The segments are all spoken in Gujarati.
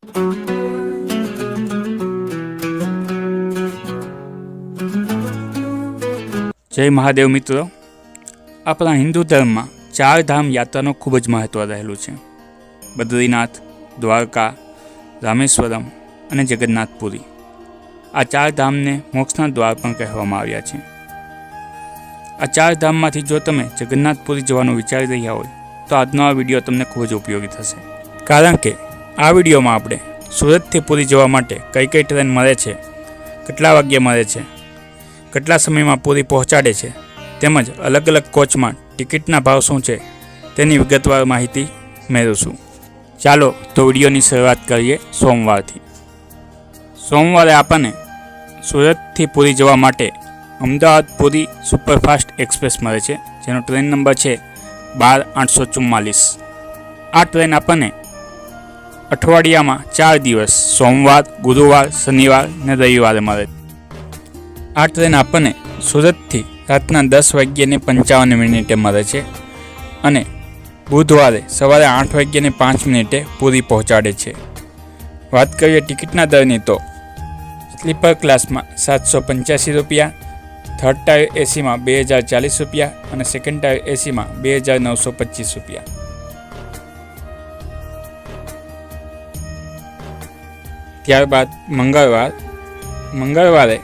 જય મહાદેવ મિત્રો, આપણા હિન્દુ ધર્મમાં ચાર ધામ યાત્રાનું ખૂબ જ મહત્ત્વ રહેલું છે. બદ્રીનાથ, દ્વારકા, રામેશ્વરમ અને જગન્નાથપુરી. આ ચાર ધામને મોક્ષના દ્વાર પણ કહેવામાં આવ્યા છે. આ ચાર ધામમાંથી જો તમે જગન્નાથપુરી જવાનું વિચારી રહ્યા હોય તો આજનો આ વિડીયો તમને ખૂબ જ ઉપયોગી થશે. કારણ કે આ વિડીયોમાં આપણે સુરતથી પુરી જવા માટે કઈ કઈ ટ્રેન મળે છે, કેટલા વાગ્યે મળે છે, કેટલા સમયમાં પુરી પહોંચાડે છે, તેમજ અલગ અલગ કોચમાં ટિકિટના ભાવ શું છે તેની વિગતવાર માહિતી મેળવશું. ચાલો તો વિડીયોની શરૂઆત કરીએ સોમવારથી. સોમવારે આપણને સુરતથી પુરી જવા માટે અમદાવાદ પુરી સુપરફાસ્ટ એક્સપ્રેસ મળે છે, જેનો ટ્રેન નંબર છે 12844. આ ટ્રેન આપણને અઠવાડિયામાં 4 દિવસ સોમવાર, ગુરુવાર, શનિવાર ને રવિવારે મળે. આ ટ્રેન આપણને સુરતથી રાતના 10:55 મળે છે અને બુધવારે સવારે 8:05 પુરી પહોંચાડે છે. વાત કરીએ ટિકિટના દરની તો સ્લીપર ક્લાસમાં 785 રૂપિયા, થર્ડ ટાયર એસીમાં 2040 રૂપિયા અને સેકન્ડ ટાયર એસીમાં 2925 રૂપિયા. ત્યારબાદ મંગળવારે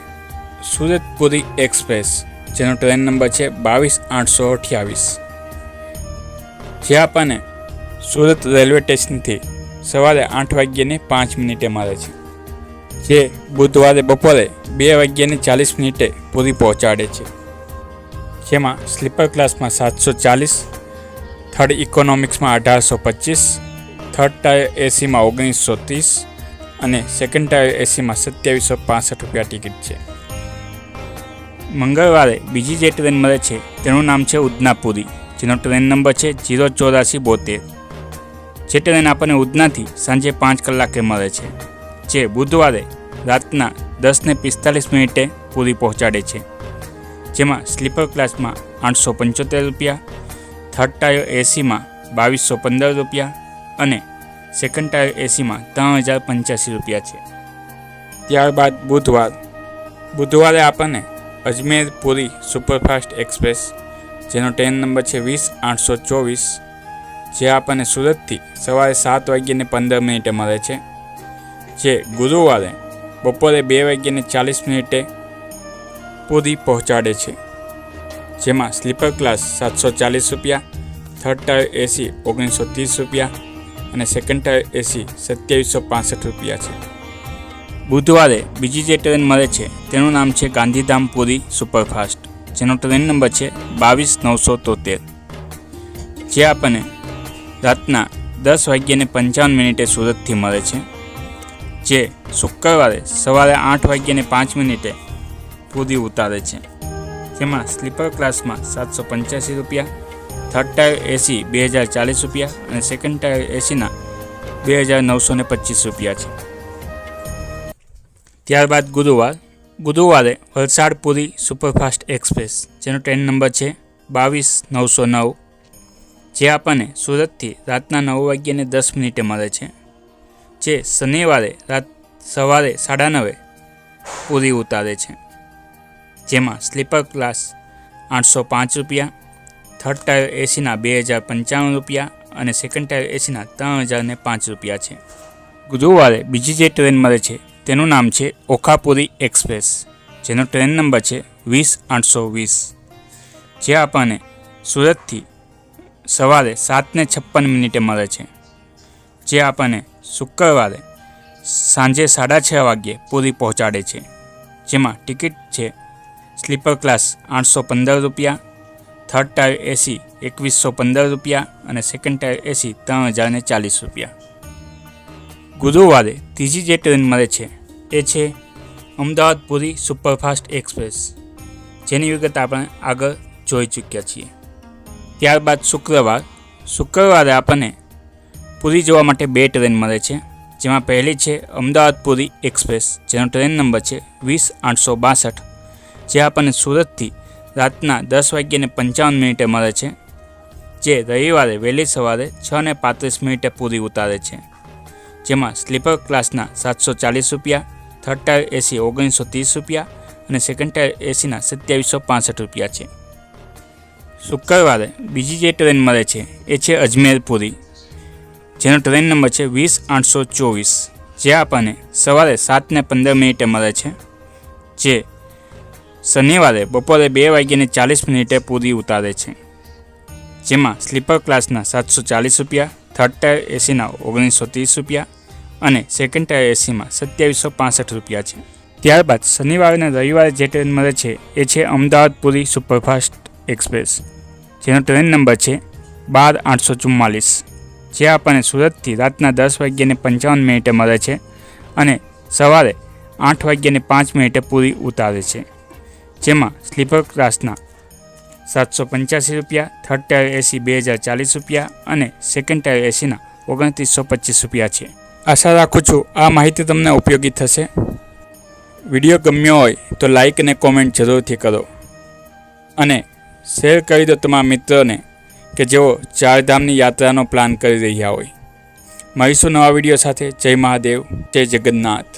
સુરત પુરી એક્સપ્રેસ, જેનો ટ્રેન નંબર છે 22828, જે આપણને સુરત રેલવે સ્ટેશનથી સવારે 8:05 મળે છે, જે બુધવારે બપોરે 2:40 પુરી પહોંચાડે છે. જેમાં સ્લીપર ક્લાસમાં 740, થર્ડ ઇકોનોમિક્સમાં 1825, થર્ડ ટાયર એસીમાં 1930 અને સેકન્ડ ટાયર એસીમાં 2765 રૂપિયા ટિકિટ છે. મંગળવારે બીજી જે ટ્રેન મળે છે તેનું નામ છે ઉધનાપુરી, જેનો ટ્રેન નંબર છે 08472, જે ટ્રેન આપણને ઉધનાથી સાંજે 5 કલાકે મળે છે, જે બુધવારે રાતના 10:45 પુરી પહોંચાડે છે. જેમાં સ્લીપર ક્લાસમાં 875 રૂપિયા, થર્ડ ટાયર એસીમાં 2215 રૂપિયા અને સેકન્ડ ટાયર એસીમાં 3085 રૂપિયા છે. ત્યારબાદ બુધવારે આપણને અજમેર પુરી સુપરફાસ્ટ એક્સપ્રેસ, જેનો ટ્રેન નંબર છે 20824, જે આપણને સુરતથી સવારે 7:15 મળે છે, જે ગુરુવારે બપોરે 2:40 પુરી પહોંચાડે છે. જેમાં સ્લીપર ક્લાસ 740 રૂપિયા, થર્ડ ટાયર એસી 1930 રૂપિયા અને સેકન્ડ ટાયર એસી 2765 રૂપિયા છે. બુધવારે બીજી જે ટ્રેન મળે છે તેનું નામ છે ગાંધીધામ પુરી સુપરફાસ્ટ, જેનો ટ્રેન નંબર છે 22973, જે આપણને રાતના 10:55 સુરતથી મળે છે, જે શુક્રવારે સવારે 8:05 પુરી ઉતારે છે. જેમાં સ્લીપર ક્લાસમાં 785 રૂપિયા, થર્ડ ટાયર એસી 2040 રૂપિયા અને સેકન્ડ ટાયર એસીના 2925 રૂપિયા છે. ત્યારબાદ ગુરુવારે વલસાડ પુરી સુપરફાસ્ટ એક્સપ્રેસ, જેનો ટ્રેન નંબર છે 22909, જે આપણને સુરતથી રાતના 9:10 મળે છે, જે શનિવારે સવારે 9:30 પુરી ઉતારે છે. જેમાં સ્લીપર ક્લાસ 805 રૂપિયા, થર્ડ ટાયર એસીના 2095 રૂપિયા અને સેકન્ડ ટાયર એસીના 3005 રૂપિયા છે. ગુરુવારે બીજી જે ટ્રેન મળે છે તેનું નામ છે ઓખાપુરી એક્સપ્રેસ, જેનો ટ્રેન નંબર છે 20820, જે આપણને સુરતથી સવારે 7:56 મળે છે, જે આપણને શુક્રવારે સાંજે 6:30 પુરી પહોંચાડે છે. જેમાં ટિકિટ છે સ્લીપર ક્લાસ 815 રૂપિયા, થર્ડ ટાયર એસી 2115 રૂપિયા અને સેકન્ડ ટાયર એસી 3040 રૂપિયા. ગુરુવારે ત્રીજી જે ટ્રેન મળે છે એ છે અમદાવાદ પુરી સુપરફાસ્ટ એક્સપ્રેસ, જેની વિગત આપણે આગળ જોઈ ચૂક્યા છીએ. ત્યારબાદ શુક્રવારે આપણને પુરી જવા માટે 2 ટ્રેન મળે છે, જેમાં પહેલી છે અમદાવાદ પુરી એક્સપ્રેસ, જેનો ટ્રેન નંબર છે 20862, જે આપણને સુરતથી રાતના 10:55 મળે છે, જે રવિવારે વહેલી સવારે 6:35 પુરી ઉતારે છે. જેમાં સ્લીપર ક્લાસના 740 રૂપિયા, થર્ડ ટાયર એસી 1930 રૂપિયા અને સેકન્ડ ટાયર એસીના 2765 રૂપિયા છે. શુક્રવારે બીજી જે ટ્રેન મળે છે એ છે અજમેર પુરી, જેનો ટ્રેન નંબર છે 20824, જે આપણને સવારે 7:15 મળે છે, જે શનિવારે બપોરે 2:40 પૂરી ઉતારે છે. જેમાં સ્લીપર ક્લાસના 740 રૂપિયા, થર્ડ ટાયર એસીના 1930 રૂપિયા અને સેકન્ડ ટાયર એસીમાં 2765 રૂપિયા છે. ત્યારબાદ શનિવારે અને રવિવારે જે ટ્રેન મળે છે એ છે અમદાવાદ પુરી સુપરફાસ્ટ એક્સપ્રેસ, જેનો ટ્રેન નંબર છે 12844, જે આપણને સુરતથી રાતના 10:55 મળે છે અને સવારે 8:05 પૂરી ઉતારે છે. જેમાં સ્લીપર ક્લાસના 785 રૂપિયા, થર્ડ ટાયર એસી 2040 રૂપિયા અને સેકન્ડ ટાયર એસીના 2925 રૂપિયા છે. આશા રાખું છું આ માહિતી તમને ઉપયોગી થશે. વિડીયો ગમ્યો હોય તો લાઈક અને કોમેન્ટ જરૂરથી કરો અને શેર કરી દો તમારા મિત્રોને કે જેઓ ચારધામની યાત્રાનો પ્લાન કરી રહ્યા હોય. મળીશું નવા વિડીયો સાથે. જય મહાદેવ, જય જગન્નાથ.